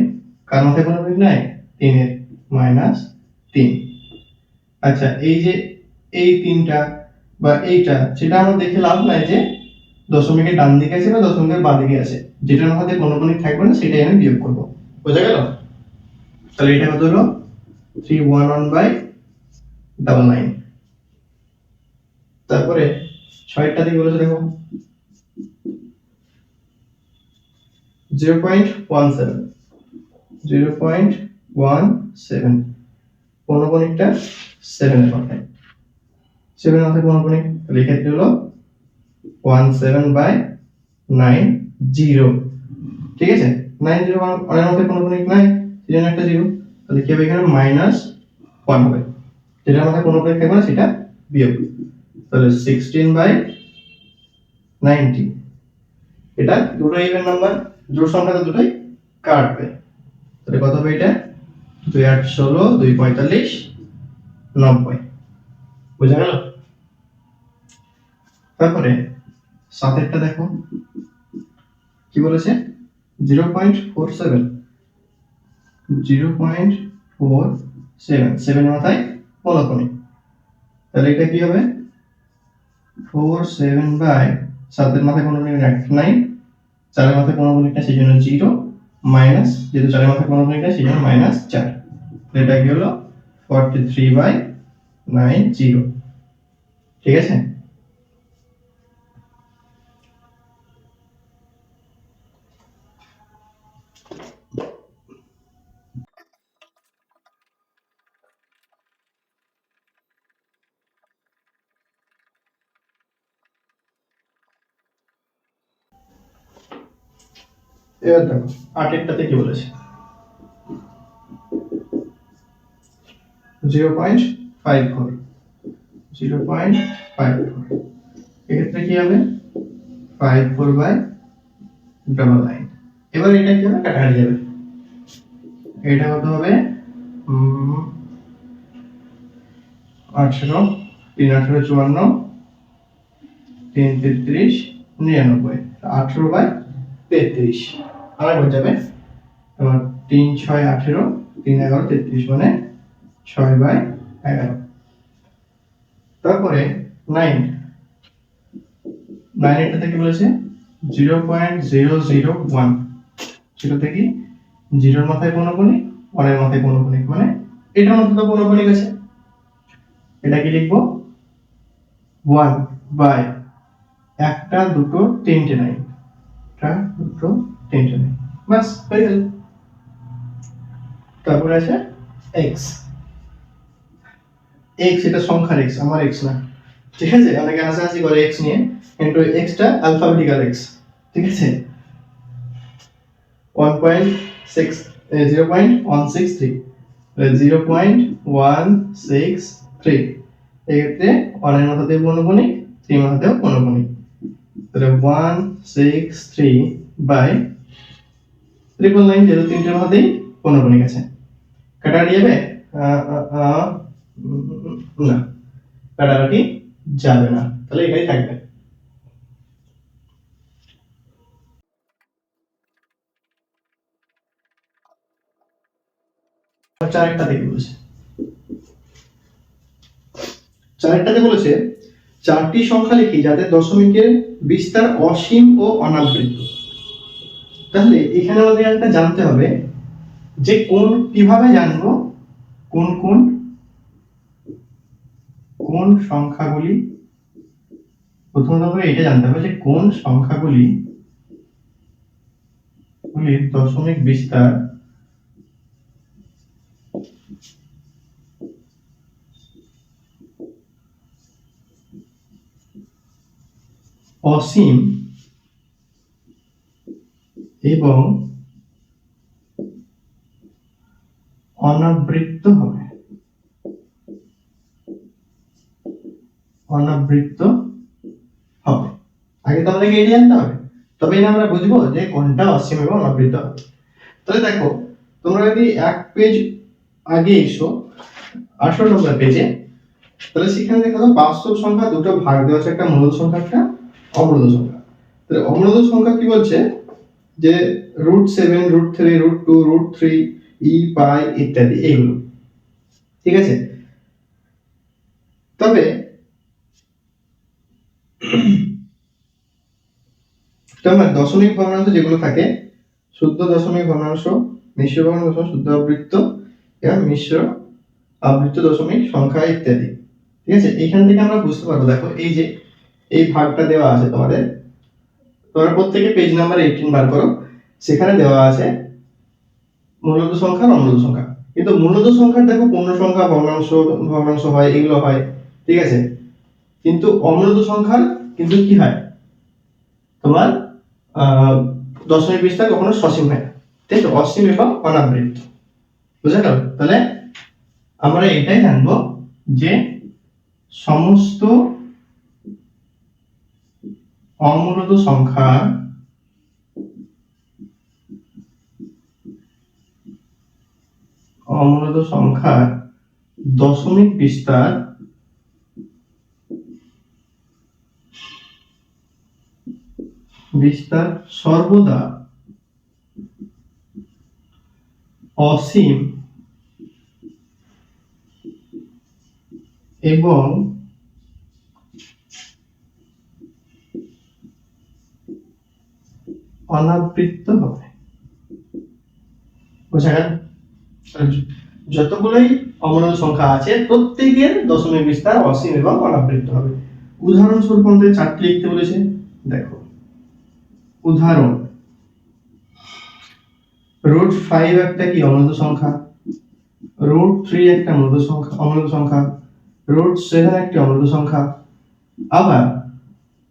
কার মাথায় পৌনঃপুনিক নাই 3 এর, -3। আচ্ছা এই যে এই তিনটা বা এইটা, সেটা আমরা দেখে লাভ নাই যে দশমিকের ডান দিকে আছে বা দশমিকের বাঁ দিকে আছে, যেটার মধ্যে পৌনঃপুনিক থাকবে না সেটাই আমি বিয়োগ করব। বোঝা গেল? তাহলে এটা কত হলো 311/99। তারপরে 6টা দিকে বলেছে দেখো 0.17, 0.17 পৌনঃপুনিকটা 7 এর মাথায়, 7 মাথায় পৌনঃপুনিক, তাহলে এক্ষেত্রে হলো 17/90। ঠিক আছে, 90 অনের মধ্যে পৌনঃপুনিক নাই, সেজন্য একটা 0, তাহলে কি হবে এখানে -1 হবে, যেটার মধ্যে পৌনঃপুনিক থাকবে না সেটা বিয়োগ, তাহলে 16/90। এটা দুটো ইভেন নাম্বার, জোড় সংখ্যা তো দুটোই কাটবে, তাহলে কত হবে এটা 2 8 16 2 45 90। বুঝা গেল? তারপরে সাতেরটা দেখো কি বলেছে 0.47, 0.47 মাথায় পৌনঃপুনিক, তাহলে এটা কি হবে 47/7 মাথায় পৌনঃপুনিক 9, 4 মাথায় পৌনঃপুনিকটা সেই জন্য 0 মাইনাস, যেহেতু 4 মাথায় পৌনঃপুনিকটা সেই জন্য -4, এটা কি হলো 43/90। ঠিক আছে, এবার দেখো আটেরটাতে কি বলেছে 0.54, 0.54, এক্ষেত্রে কি হবে 54/9। এবার এটা কি হবে কাটাকাটি যাবে, এটা কত হবে 18 3 18 54 3 33 99, 18/33 আমার হয়ে যাবে। এবার 3 6 18 3 11 33 মানে 6/11। তারপরে 9 এটা থেকে বলেছে 0.001, সেটা থেকে 0 এর মাথায় পৌনঃপুনিক 1 এর মাথায় পৌনঃপুনিক, মানে এটার মধ্যে তো পৌনঃপুনিক আছে, এটা কি লিখবো 1 বাই একটা দুটো তিনটে 9, একটা দুটো তিনটে 9, বাস হয়ে গেল। তারপরে আছে x, এটা সংখ্যার x, আমার x না, ঠিক আছে, অনেকে হাসাহাসি করে x নিয়ে, কিন্তু x টা অ্যালফাবেটিক্যাল x, ঠিক আছে 0.163, 0.163, এক্ষেত্রে 1 এর মাথাতে পৌনঃপুনিক 3 মাথাতেও পৌনঃপুনিক, তাহলে 163/999, যেহেতু তিনটের মাথাতেই পৌনঃপুনিক আছে, কাটাকাটি যাবে না, কাটাকাটি যাবে না, তাহলে এটাই থাকবে। চারটা থেকে বলেছে, চারটাতে বলেছে চারটি সংখ্যা লিখি যাতে দশমিকের বিস্তার অসীম ও অনাবৃত। তাহলে এখানে আমাদের একটা জানতে হবে যে কিভাবে জানবো কোন কোন কোন সংখ্যাগুলি, প্রথমত করে এটা জানতে হবে যে কোন সংখ্যাগুলি দশমিক বিস্তার অসীম এবং অনাবৃত্ত হবে, অনাবৃত্ত হবে। আগে তো আমাদেরকে এটা জানতে হবে, তবেই না আমরা বুঝবো যে কোনটা অসীম এবং অনাবৃত্ত হবে। তাহলে দেখো তোমরা যদি এক পেজ আগে এসো 18 নম্বর পেজে, তাহলে সেখানে দেখো বাস্তব সংখ্যা দুটো ভাগ দেওয়া আছে, একটা মূলদ সংখ্যা একটা অমূলদ সংখ্যা। তাহলে অমূলদ সংখ্যা কি বলছে যে √7 √3 √2 √3 ই পাই ইত্যাদি এইগুলো, ঠিক আছে। তবে তোমার দশমিক ভগ্নাংশ যেগুলো থাকে, শুদ্ধ দশমিক ভগ্নাংশ, মিশ্র ভগ্নাংশ, শুদ্ধ আবৃত্ত এবং মিশ্র আবৃত্ত দশমিক সংখ্যা ইত্যাদি, ঠিক আছে। এখান থেকে আমরা বুঝতে পারবো, দেখো এই যে এই ভাগটা দেওয়া আছে তোমাদের, তোমরা প্রত্যেকে পেজ নাম্বার 18 বার করো, সেখানে দেওয়া আছে মূলদ সংখ্যা আর অমূলদ সংখ্যা। কিন্তু মূলদ সংখ্যার দেখো পূর্ণ সংখ্যা ভগ্নাংশ ভগ্নাংশ হয়, এগুলো হয়, ঠিক আছে। কিন্তু অমূলত সংখ্যার কিন্তু কি হয়, তোমার দশমিক বিস্তার কখনো সসীম হয় না, তাই তো, অসীম এবং অনাবৃত্ত। বুঝা গেল? তাহলে আমরা এটাই জানবো যে সমস্ত অমূলত সংখ্যার দশমিক বিস্তার সর্বদা অসীম এবং অনাবৃত্ত হবে। বোঝা গেল? যতগুলোই অমূলত সংখ্যা আছে প্রত্যেকের দশমিক বিস্তার অসীম এবং অনাবৃত্ত হবে। উদাহরণস্বরূপ আমাদের 4টি লিখতে বলেছে। দেখো, উদাহরণ, √5 একটা কি অমূলত সংখ্যা, √3 একটা অমূলত সংখ্যা, √7 একটি অমূলত সংখ্যা, আবার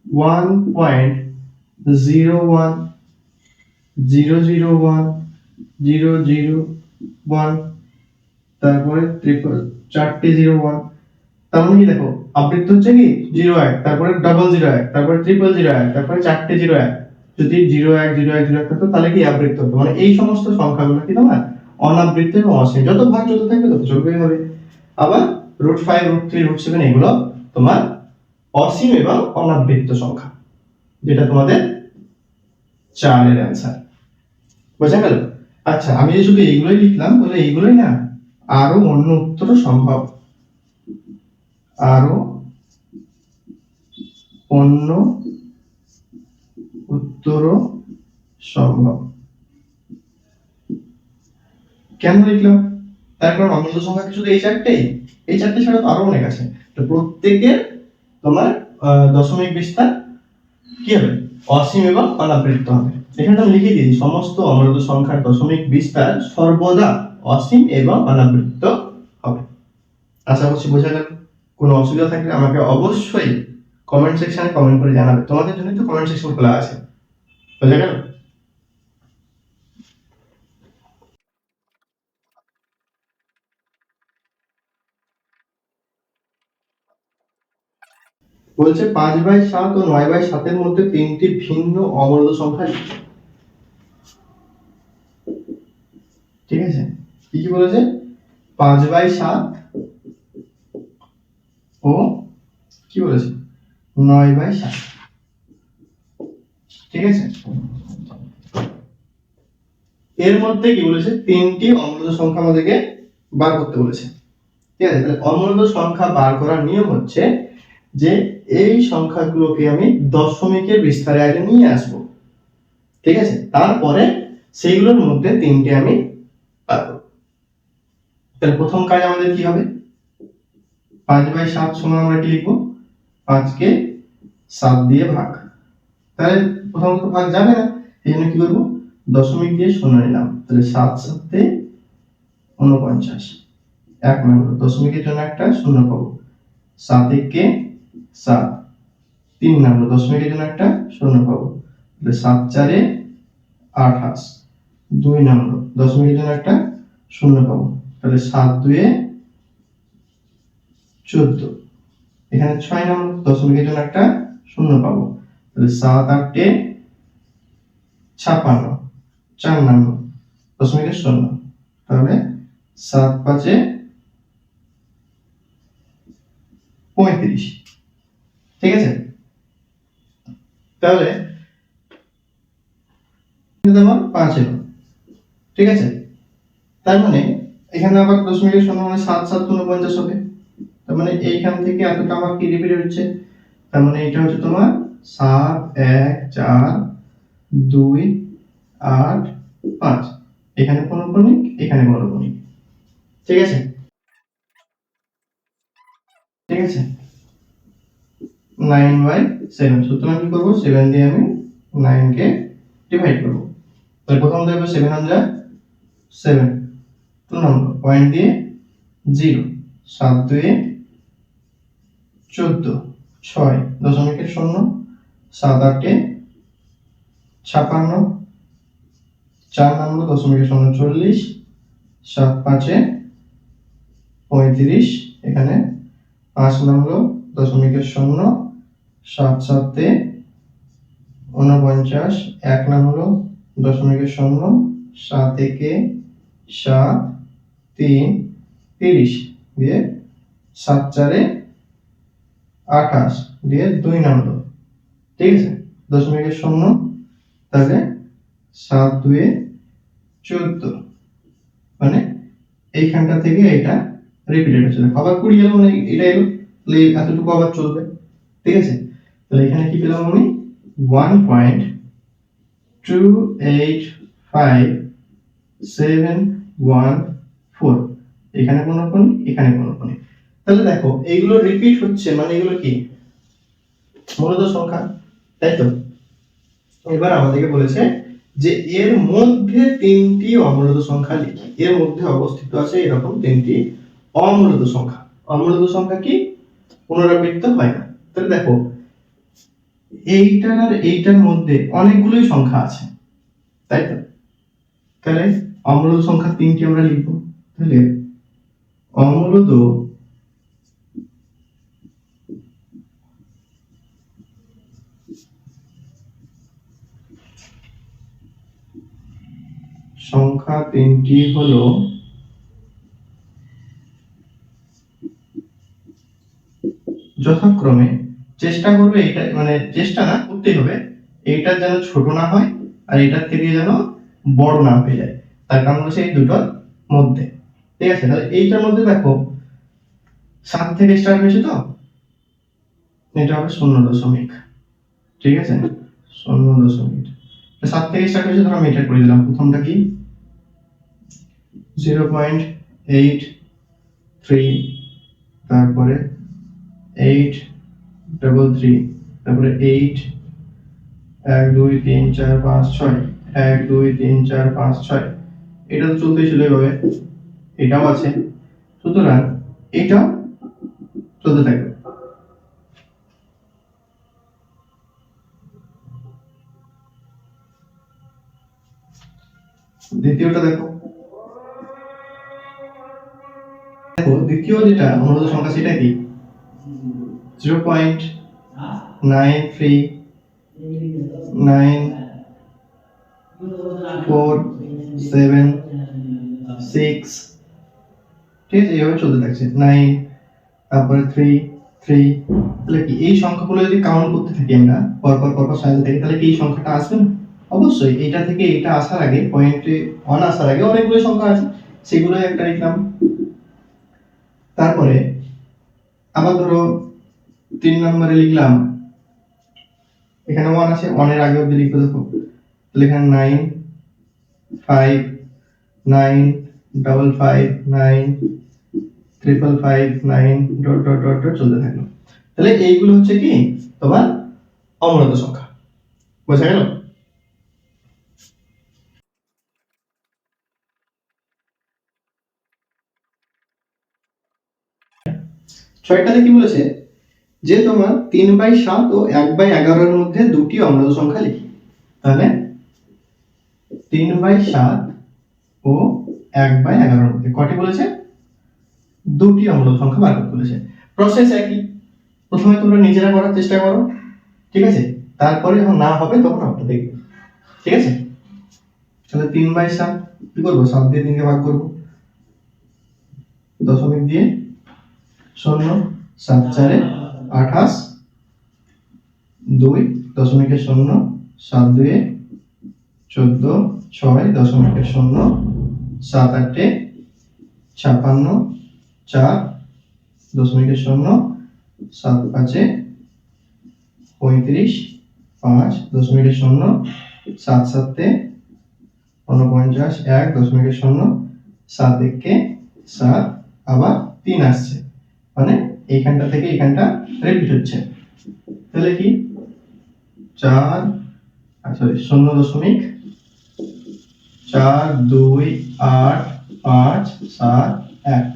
1.01 001 001 তারপরে চারটে 01। তার মানে কি, দেখো আবৃত্ত হচ্ছে কি 01, তারপরে 001, তারপরে 0001, তারপরে চারটে 01। যদি 01 থাকতো তাহলে কি আবৃত্ত হতো, মানে এই সমস্ত সংখ্যাগুলো কি তোমার অনাবৃত্ত এবং অসীম, যত ভাগ যত থাকবে তত চলবে হবে। আবার √5 √3 √7 এগুলো তোমার অসীম এবং অনাবৃত্ত সংখ্যা, যেটা তোমাদের 4 এর অ্যান্সার। বোঝা গেল? আচ্ছা, আমি যে শুধু এইগুলোই লিখলাম, বলে এইগুলোই না, আরো অন্য উত্তর সম্ভব, আরো অন্য উত্তর সম্ভব। কেন লিখলাম? তার কারণ অমূলত সংখ্যা কি শুধু এই চারটে ছাড়া তো আরো অনেক আছে। তো প্রত্যেকের তোমার দশমিক বিস্তার কি হবে, অসীম এবং অনাবৃত্ত হবে। এখানে আমি লিখে দিয়েছি সমস্ত অমূলত সংখ্যার দশমিক বিস্তার সর্বদা অসীম এবং অনাবৃত্ত হবে। আশা করছি বোঝা গেল। কোনো অসুবিধা থাকলে আমাকে অবশ্যই কমেন্ট সেকশনে কমেন্ট করে জানাবে, তোমাদের জন্য তো কমেন্ট সেকশন খোলা আছে। বোঝা গেল? বলছে 5/7 ও 9/7 মধ্যে 3টি ভিন্ন অমূলত সংখ্যা লিখো। ঠিক আছে, কি কি বলেছে? 5/7 ও কি বলেছে 9/7। ঠিক আছে, এর মধ্যে কি বলেছে, 3টি অমূলত সংখ্যা আমাদেরকে বার করতে বলেছে। ঠিক আছে, তাহলে অমূলত সংখ্যা বার করার নিয়ম হচ্ছে যে এই সংখ্যাগুলোকে আমি দশমিকের বিস্তারে আগে নিয়ে আসবো। ঠিক আছে, তারপরে সেইগুলোর মধ্যে 3টে আমি বার করব। তাহলে প্রথম কাজ আমাদের কি হবে, 5/7 সমান আমরা কি লিখবো, 5 কে 7 দিয়ে ভাগ। তাহলে প্রথমত ভাগ যাবে না, এই জন্য কি করবো, দশমিক দিয়ে শূন্য নিলাম। তাহলে 7 7 49, 1 নম্বর দশমিকের জন্য একটা শূন্য পাবো। 7 1 7, 3 নম্বর দশমিকের জন্য একটা শূন্য পাবো। তাহলে 7 4 28, 2 নম্বর দশমিকের জন্য একটা শূন্য পাবো। তাহলে 7 2 14, এখানে 6 নম্বর দশমিকের জন্য একটা শূন্য পাবো। তাহলে 7 8 56, 4 নম্বর দশমিকের শূন্য। তাহলে 7 5 35। ঠিক আছে, তাহলে আমার 5 এলো। ঠিক আছে, তার মানে এখানে আবার দশমিকের শূন্য মানে 7 7 49 হবে। তার মানে এইখান থেকে এতটা আমার কি রিপিট হচ্ছে, তার মানে এটা হচ্ছে তোমার 7 1 4 2 8 5, এখানে পৌনঃপুনিক, এখানে পৌনঃপুনিক। ঠিক আছে, ঠিক আছে, 9/7। সুতরাং কি করব, 7 দিয়ে আমি 9 কে ডিভাইড করব। তাহলে প্রথম দেখব 7 1 7, 2 নম্বর পয়েন্ট দিয়ে 0, 7 2 14, 6.0 7 8 56 4 নম্বর 0.0 40 7 5 35 এখানে 5 নম্বর 0.0 7 7 49 1 নম্বর 0.0 7 1 7 3 30 দিয়ে 7 4 28 দিয়ে 2 নম্বর, ঠিক আছে 0.0 তাহলে 7 2 14 মানে এইখানটা থেকে এটা রিপিটেড হচ্ছে, আবার 20 এলো মানে এটা এলো, তাহলে এতটুকু আবার চলবে, ঠিক আছে। তাহলে এখানে কি পেলাম আমি 1.285,714 এখানে কোন কোন এখানে কোন কোন। তাহলে দেখো এইগুলো রিপিট হচ্ছে মানে এগুলো কি মূলত সংখ্যা, তাই তো। এবার আমাদেরকে বলেছে যে এর মধ্যে তিনটি অমূলত সংখ্যা লিখি, এর মধ্যে অবস্থিত আছে এরকম তিনটি অমূলত সংখ্যা। অমূলত সংখ্যা কি পুনরাবৃত্ত হয় না। তাহলে দেখো এইটার আর এইটার মধ্যে অনেকগুলোই সংখ্যা আছে, তাই তো। তাহলে অমূলত সংখ্যা তিনটি আমরা লিখব। তাহলে অমূলত সংখ্যা তিনটি হলো যথাক্রমে, চেষ্টা করবে এটা মানে চেষ্টা না করতে হবে এইটা যেন ছোট না হয় আর এটার থেকে যেন বড় না হয়ে যায়, তার কারণ হচ্ছে এই দুটোর মধ্যে, ঠিক আছে। তাহলে এইটার মধ্যে দেখো 7 থেকে স্টার্ট হয়েছে, তো এটা হবে 0., ঠিক আছে 0.। 7 থেকে স্টার্ট হয়েছে, ধরো আমি এটা করে দিলাম। প্রথমটা কি 0.83, তারপরে 833, তারপরে 8 1 2 3 4 5 6 1 2 3 4 5 6, এটা তো চলতেই ছিল এইভাবে, এটাও আছে, সুতরাং এটাও চলতে থাকবে। দ্বিতীয়টা দেখো, দেখো দ্বিতীয় যেটা মূলত সংখ্যা সেটা কি 0.939476, ঠিক আছে এইভাবে চলতে থাকছে 9, তারপরে 3 3। তাহলে কি এই সংখ্যাগুলো যদি কাউন্ট করতে থাকি আমরা পরপর পরপর সাজাতে থাকি, তাহলে কি এই সংখ্যাটা আসবে না? অবশ্যই এটা থেকে এটা আসার আগে পয়েন্টে 1 আসার আগে অনেকগুলো সংখ্যা আছে, সেগুলো একটা লিখলাম। তারপরে আবার ধরো 3 নম্বরে লিখলাম, এখানে 1 আছে, 1 এর আগে অবধি লিখবো। দেখো তাহলে এখানে 9 5 9 55 9 555 9 ডট ডট ডট ডট চলতে থাকলো। তাহলে এইগুলো হচ্ছে কি তোমার অমূলত সংখ্যা, বোঝা গেল। ছয়টাতে কি বলেছে যে তোমার 3/7 ও 1/11 এর মধ্যে দুটি অমূলত সংখ্যা লিখি। তাহলে 3/7 ও 1/11 এর মধ্যে কটি বলেছে? দুটি অমূলত সংখ্যা বার করতে বলেছে। প্রসেস একই, প্রথমে তোমরা নিজেরা করার চেষ্টা করো, ঠিক আছে, তারপরে যখন না হবে তখন আমরা দেখব, ঠিক আছে। তাহলে 3/7 কি করবো, 7 দিয়ে 3 কে ভাগ করবো, দশমিক দিয়ে 0 7 4 28 2 দশমিকে 0 7 2 14 6 দশমিকে 0 7 8 56 4 দশমিকে 0 7 5 35 5 দশমিকে 0 7 7 49 1 দশমিকে 0 7 1 7 আবার 3 আসছে, মানে এইখানটা থেকে এইখানটা রিপিট হচ্ছে। তাহলে কি 4 সরি 0.42851,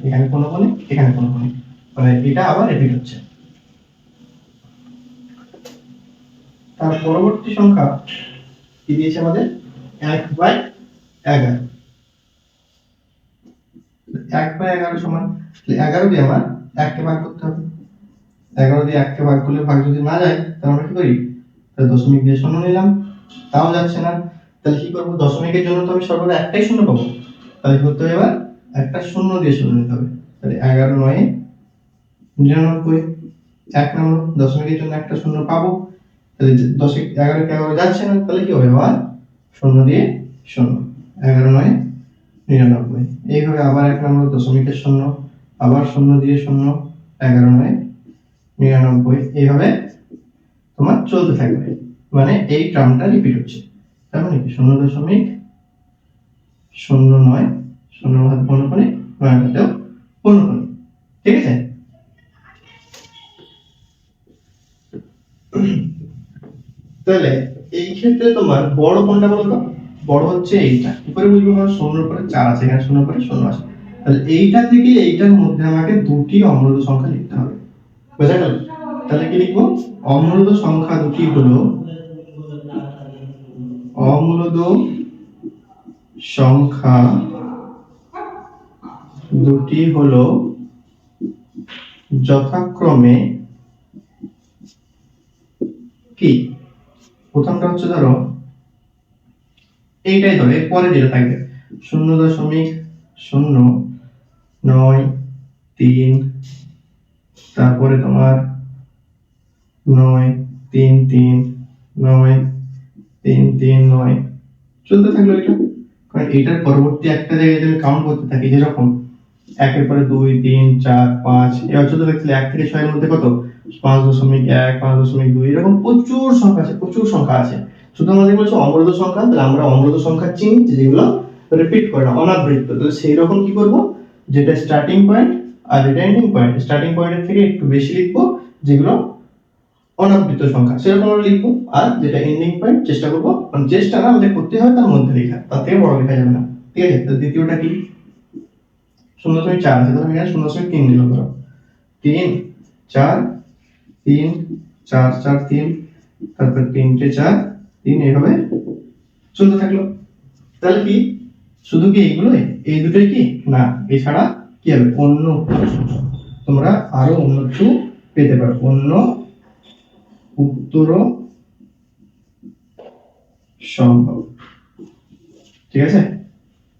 এখানে কোনো কোণে এখানে কোনো কোণে, মানে এটা আবার রিপিট হচ্ছে। তার পরবর্তী সংখ্যা কি দিয়েছে আমাদের 1/11। 1/11 সমান 11 দিয়ে আমার 1 কে ভাগ করতে হবে। 11 দিয়ে 1 কে ভাগ করলে ভাগ যদি না যায় তাহলে আমরা কি করি, তাহলে দশমিক দিয়ে শূন্য নিলাম, তাও যাচ্ছে না, তাহলে কি করব, দশমিকের জন্য তো আমি সর্বদা একটাই শূন্য পাবো, তাহলে কি করতে হবে, এবার একটা শূন্য দিয়ে শূন্য নিতে হবে। তাহলে 11 9 99, 1 নম্বর দশমিকের জন্য একটা শূন্য পাবো, তাহলে 11 কে 11 যাচ্ছে না, তাহলে কি হবে, আবার শূন্য দিয়ে শূন্য, 11 9 99। এইভাবে আবার 1 নম্বর দশমিকের শূন্য, আবার শূন্য দিয়ে শূন্য, 11 9 99। এইভাবে তোমার চলতে থাকবে, মানে এই টার্মটা রিপিট হচ্ছে। তার মানে কি 0.09 শূন্য হাতে পৌনঃপুনিক, 9 হাতেও পৌনঃপুনিক। ঠিক আছে, তাহলে এই ক্ষেত্রে তোমার বড় কোনটা বলো তো, বড় হচ্ছে এইটা। উপরে বুঝবো কারণ 0 এর পরে 4 আছে, এখানে 0 এর পরে 0 আছে, তাহলে এইটা থেকে এইটার মধ্যে আমাকে দুটি অমূলদ সংখ্যা লিখতে হবে। বোঝা গেল? তাহলে কি লিখবো, অমূলদ সংখ্যা দুটি হলো, অমূলদ সংখ্যা দুটি হলো যথাক্রমে কি, প্রথমটা হচ্ছে ধরো এইটাই ধরো, এর পরে যেটা থাকবে 0.093, তারপরে তোমার 93399 চলতে থাকলো এটা। কারণ এটার পরবর্তী একটা জায়গায় যদি কাউন্ট করতে থাকি, যেরকম 1 এর পরে 2 3 4 5, এবার চলতে থাকলে 1 থেকে 6 এর মধ্যে কত, 5.1 5.2, এরকম প্রচুর সংখ্যা আছে, প্রচুর সংখ্যা আছে। শুধু আমাদের বলছে অমূলদ সংখ্যা, তাহলে আমরা অমূলদ সংখ্যা চিনি যেগুলো রিপিট করে না, অনাবৃত্ত। তাহলে সেই রকম কি করব, যেটা স্টার্টিং পয়েন্ট আর যেটা এন্ডিং পয়েন্ট, স্টার্টিং পয়েন্টের থেকে একটু বেশি লিখবো যেগুলো অনাবৃত্ত সংখ্যা, সেরকম আমরা লিখবো। আর যেটা এন্ডিং পয়েন্ট চেষ্টা করবো, মানে চেষ্টা না, আমাদের করতে হয় তার মধ্যে লেখা, তার থেকে বড় লেখা যাবে না। ঠিক আছে, তো দ্বিতীয়টা কি, 0.4 আছে, তাহলে এখানে 0.3 দিলাম, ধরো 3 4 3 4 4 3, তারপর 3 4 3, এইভাবে চলতে থাকলো। তাহলে কি শুধু কি এইগুলোই, এই দুটোই কি না, এছাড়া কি হবে, অন্য তোমরা আরো অন্য কিছু পেতে পারো, অন্য উত্তর সম্ভব। ঠিক আছে,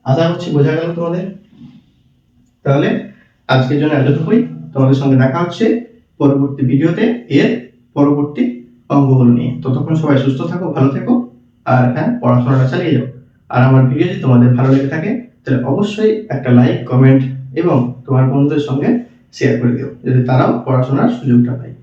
আশা করছি বোঝা গেল তোমাদের। তাহলে আজকের জন্য এতটুকুই, তোমাদের সঙ্গে দেখা হচ্ছে পরবর্তী ভিডিওতে এর পরবর্তী অঙ্কগুলো নিয়ে। ততক্ষণ সবাই সুস্থ থাকো, ভালো থেকো, আর হ্যাঁ, পড়াশোনাটা চালিয়ে যাও। আর আমার ভিডিও যদি তোমাদের ভালো লেগে থাকে তাহলে অবশ্যই একটা লাইক, কমেন্ট এবং তোমার বন্ধুদের সঙ্গে শেয়ার করে দিও, যাতে তারাও পড়াশোনার সুযোগটা পায়।